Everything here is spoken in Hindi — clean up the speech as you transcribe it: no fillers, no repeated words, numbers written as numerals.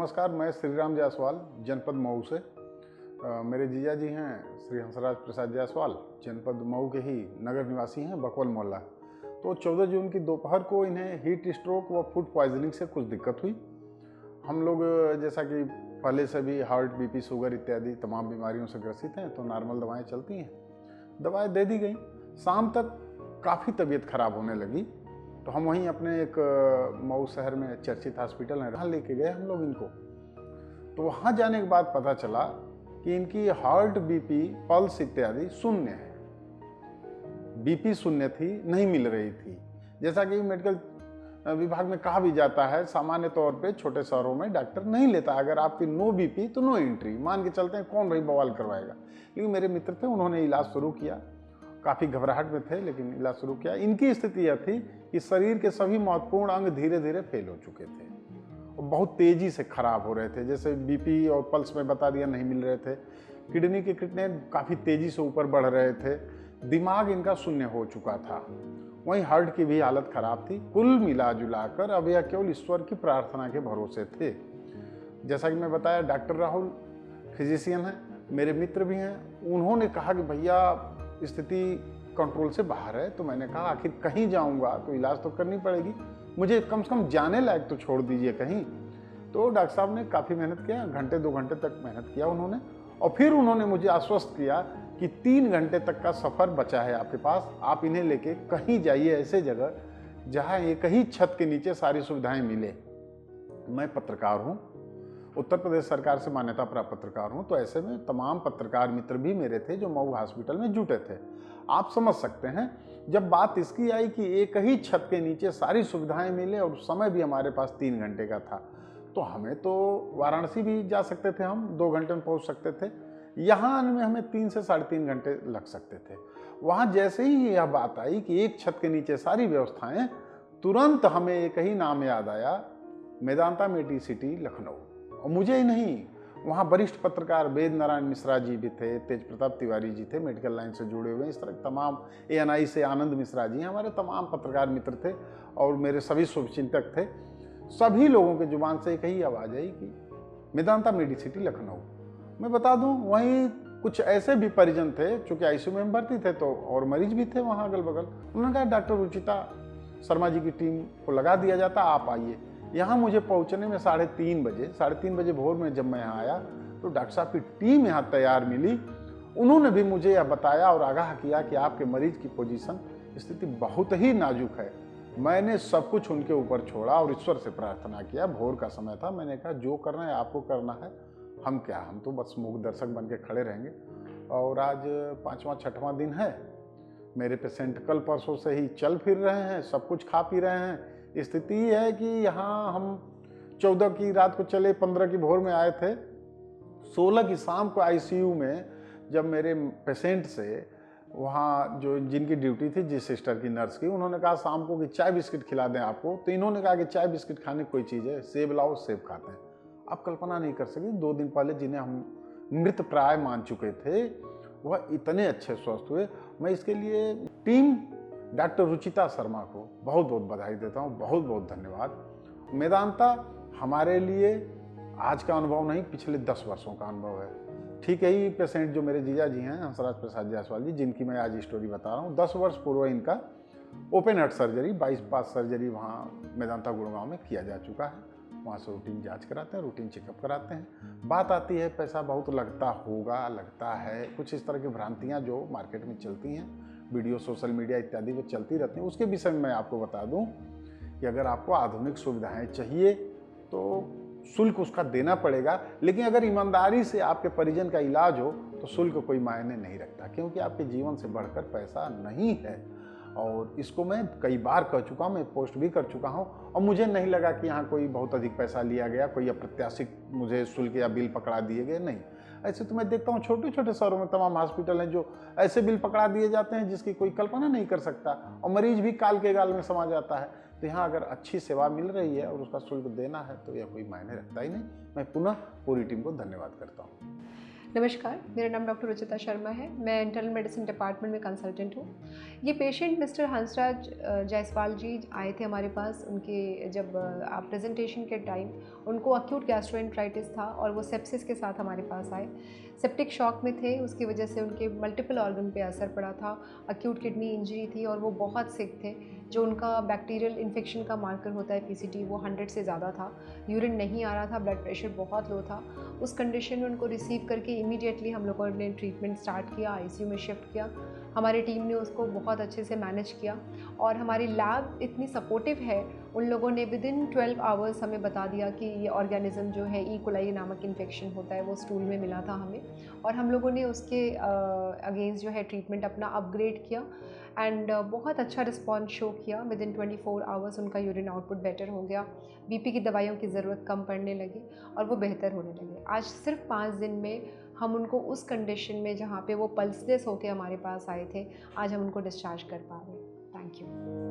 नमस्कार, मैं श्रीराम जायसवाल जनपद मऊ से। मेरे जीजा जी हैं श्री हंसराज प्रसाद जायसवाल, जनपद मऊ के ही नगर निवासी हैं, बकवल मोहल्ला। तो 14 जून की दोपहर को इन्हें हीट स्ट्रोक व फूड पॉइजनिंग से कुछ दिक्कत हुई। हम लोग जैसा कि पहले से भी हार्ट, बीपी, शुगर इत्यादि तमाम बीमारियों से ग्रसित हैं, तो नॉर्मल दवाएं चलती हैं। दवाएं दे दी गई। शाम तक काफ़ी तबीयत खराब होने लगी, तो हम वहीं अपने एक मऊ शहर में चर्चित हॉस्पिटल है, वहाँ लेके गए हम लोग इनको। तो वहाँ जाने के बाद पता चला कि इनकी हार्ट, बीपी, पल्स इत्यादि शून्य है। बीपी शून्य थी, नहीं मिल रही थी। जैसा कि मेडिकल विभाग में कहा भी जाता है, सामान्य तौर पे छोटे शहरों में डॉक्टर नहीं लेता, अगर आपकी नो बीपी तो नो एंट्री, मान के चलते हैं कौन भाई बवाल करवाएगा। लेकिन मेरे मित्र थे, उन्होंने इलाज शुरू किया। काफ़ी घबराहट में थे, लेकिन इलाज शुरू किया। इनकी स्थिति यह थी कि शरीर के सभी महत्वपूर्ण अंग धीरे धीरे फेल हो चुके थे और बहुत तेजी से खराब हो रहे थे। जैसे बीपी और पल्स में बता दिया, नहीं मिल रहे थे। किडनी के किडनी काफ़ी तेजी से ऊपर बढ़ रहे थे। दिमाग इनका शून्य हो चुका था। वहीं हार्ट की भी हालत खराब थी। कुल मिला जुला कर अब यह केवल ईश्वर की प्रार्थना के भरोसे थे। जैसा कि मैं बताया, डॉक्टर राहुल फिजिशियन हैं, मेरे मित्र भी हैं। उन्होंने कहा कि भैया स्थिति कंट्रोल से बाहर है। तो मैंने कहा आखिर कहीं जाऊंगा तो इलाज तो करनी पड़ेगी, मुझे कम से कम जाने लायक तो छोड़ दीजिए कहीं। तो डॉक्टर साहब ने काफ़ी मेहनत किया, घंटे 2 घंटे तक मेहनत किया उन्होंने, और फिर उन्होंने मुझे आश्वस्त किया कि 3 घंटे तक का सफ़र बचा है आपके पास, आप इन्हें लेके कहीं जाइए ऐसे जगह जहाँ एक ही छत के नीचे सारी सुविधाएं मिले। मैं पत्रकार हूँ, उत्तर प्रदेश सरकार से मान्यता प्राप्त पत्रकार हूँ, तो ऐसे में तमाम पत्रकार मित्र भी मेरे थे जो मऊ हॉस्पिटल में जुटे थे। आप समझ सकते हैं, जब बात इसकी आई कि एक ही छत के नीचे सारी सुविधाएं मिले और समय भी हमारे पास 3 घंटे का था, तो हमें तो वाराणसी भी जा सकते थे, हम 2 घंटे में पहुँच सकते थे। यहाँ आने में हमें 3 से 3.5 घंटे लग सकते थे। वहाँ जैसे ही यह बात आई कि एक छत के नीचे सारी व्यवस्थाएं, तुरंत हमें एक ही नाम याद आया, मेदांता मेडिसिटी लखनऊ। और मुझे ही नहीं, वहाँ वरिष्ठ पत्रकार वेद नारायण मिश्रा जी भी थे, तेज प्रताप तिवारी जी थे, मेडिकल लाइन से जुड़े हुए, इस तरह तमाम ANI से आनंद मिश्रा जी, हमारे तमाम पत्रकार मित्र थे और मेरे सभी शुभचिंतक थे। सभी लोगों के जुबान से एक ही आवाज़ आई कि मेदांता मेडिसिटी लखनऊ। मैं बता दूं, वहीं कुछ ऐसे भी परिजन थे, चूँकि ICU में भर्ती थे, तो और मरीज भी थे वहाँ अगल बगल। उन्होंने कहा डॉक्टर रुचिता शर्मा जी की टीम को लगा दिया जाता, आप आइए। यहाँ मुझे पहुँचने में 3:30 बजे भोर में जब मैं यहाँ आया, तो डॉक्टर साहब की टीम यहाँ तैयार मिली। उन्होंने भी मुझे यह बताया और आगाह किया कि आपके मरीज की पोजीशन, स्थिति बहुत ही नाजुक है। मैंने सब कुछ उनके ऊपर छोड़ा और ईश्वर से प्रार्थना किया। भोर का समय था, मैंने कहा जो करना है आपको करना है, हम क्या, हम तो बस मूक दर्शक बन के खड़े रहेंगे। और आज 5वां 6वां दिन है। मेरे पेशेंट कल परसों से ही चल फिर रहे हैं, सब कुछ खा पी रहे हैं। स्थिति है कि यहाँ हम 14 की रात को चले, 15 की भोर में आए थे। 16 की शाम को ICU में जब मेरे पेशेंट से वहाँ जो जिनकी ड्यूटी थी, जिस सिस्टर की, नर्स की, उन्होंने कहा शाम को कि चाय बिस्किट खिला दें आपको, तो इन्होंने कहा कि चाय बिस्किट खाने की कोई चीज़ है, सेब लाओ, सेब खाते हैं। आप कल्पना नहीं कर सके, 2 दिन पहले जिन्हें हम मृत प्राय मान चुके थे, वह इतने अच्छे स्वस्थ हुए। मैं इसके लिए टीम डॉक्टर रुचिता शर्मा को बहुत बहुत बधाई देता हूँ, बहुत बहुत धन्यवाद। मेदांता हमारे लिए आज का अनुभव नहीं, पिछले 10 वर्षों का अनुभव है। ठीक है, ही पेशेंट जो मेरे जीजा जी हैं हंसराज प्रसाद जायसवाल जी, जिनकी मैं आज स्टोरी बता रहा हूँ, 10 वर्ष पूर्व इनका ओपन हार्ट सर्जरी, 22 सर्जरी वहाँ मेदांता गुड़गांव में किया जा चुका है। वहाँ से रूटीन जांच कराते हैं, रूटीन चेकअप कराते हैं। बात आती है पैसा बहुत लगता होगा, लगता है, कुछ इस तरह की भ्रांतियाँ जो मार्केट में चलती हैं, वीडियो सोशल मीडिया इत्यादि में चलती रहती हैं। उसके विषय में मैं आपको बता दूं कि अगर आपको आधुनिक सुविधाएं चाहिए तो शुल्क उसका देना पड़ेगा, लेकिन अगर ईमानदारी से आपके परिजन का इलाज हो तो शुल्क कोई मायने नहीं रखता, क्योंकि आपके जीवन से बढ़कर पैसा नहीं है। और इसको मैं कई बार कह चुका हूँ, मैं पोस्ट भी कर चुका हूँ, और मुझे नहीं लगा कि यहाँ कोई बहुत अधिक पैसा लिया गया, कोई अप्रत्याशित मुझे शुल्क या बिल पकड़ा दिए गए, नहीं। ऐसे तो मैं देखता हूँ छोटे छोटे शहरों में तमाम हॉस्पिटल हैं जो ऐसे बिल पकड़ा दिए जाते हैं जिसकी कोई कल्पना नहीं कर सकता, और मरीज भी काल के गाल में समा जाता है। तो यहाँ अगर अच्छी सेवा मिल रही है और उसका शुल्क देना है तो यह कोई मायने रखता ही नहीं। मैं पुनः पूरी टीम को धन्यवाद करता हूँ। नमस्कार, मेरा नाम डॉक्टर रुचिता शर्मा है। मैं इंटरनल मेडिसिन डिपार्टमेंट में कंसल्टेंट हूँ। ये पेशेंट मिस्टर हंसराज जायसवाल जी आए थे हमारे पास। उनके जब प्रेजेंटेशन के टाइम उनको अक्यूट गैस्ट्रोएंटेराइटिस था और वो सेप्सिस के साथ हमारे पास आए। सेप्टिक शॉक में थे, उसकी वजह से उनके मल्टीपल ऑर्गन पे असर पड़ा था। अक्यूट किडनी इंजरी थी और वो बहुत सिक थे। जो उनका बैक्टीरियल इन्फेक्शन का मार्कर होता है पीसीटी, वो 100 से ज़्यादा था। यूरिन नहीं आ रहा था, ब्लड प्रेशर बहुत लो था। उस कंडीशन में उनको रिसीव करके इमीडिएटली हम लोगों ने ट्रीटमेंट स्टार्ट किया, आईसीयू में शिफ्ट किया। हमारी टीम ने उसको बहुत अच्छे से मैनेज किया और हमारी लैब इतनी सपोर्टिव है। उन लोगों ने विदिन 12 आवर्स हमें बता दिया कि ये ऑर्गेनिज्म जो है ई कोलाई नामक इन्फेक्शन होता है, वो स्टूल में मिला था हमें, और हम लोगों ने उसके अगेंस्ट जो है ट्रीटमेंट अपना अपग्रेड किया एंड बहुत अच्छा रिस्पॉन्स शो किया। विदिन 24 आवर्स उनका यूरिन आउटपुट बेटर हो गया, बीपी की दवाइयों की ज़रूरत कम पड़ने लगी और वो बेहतर होने लगे। आज सिर्फ 5 दिन में हम उनको उस कंडीशन में जहाँ पे वो पल्सलेस होकर हमारे पास आए थे, आज हम उनको डिस्चार्ज कर पा रहे हैं। Thank you.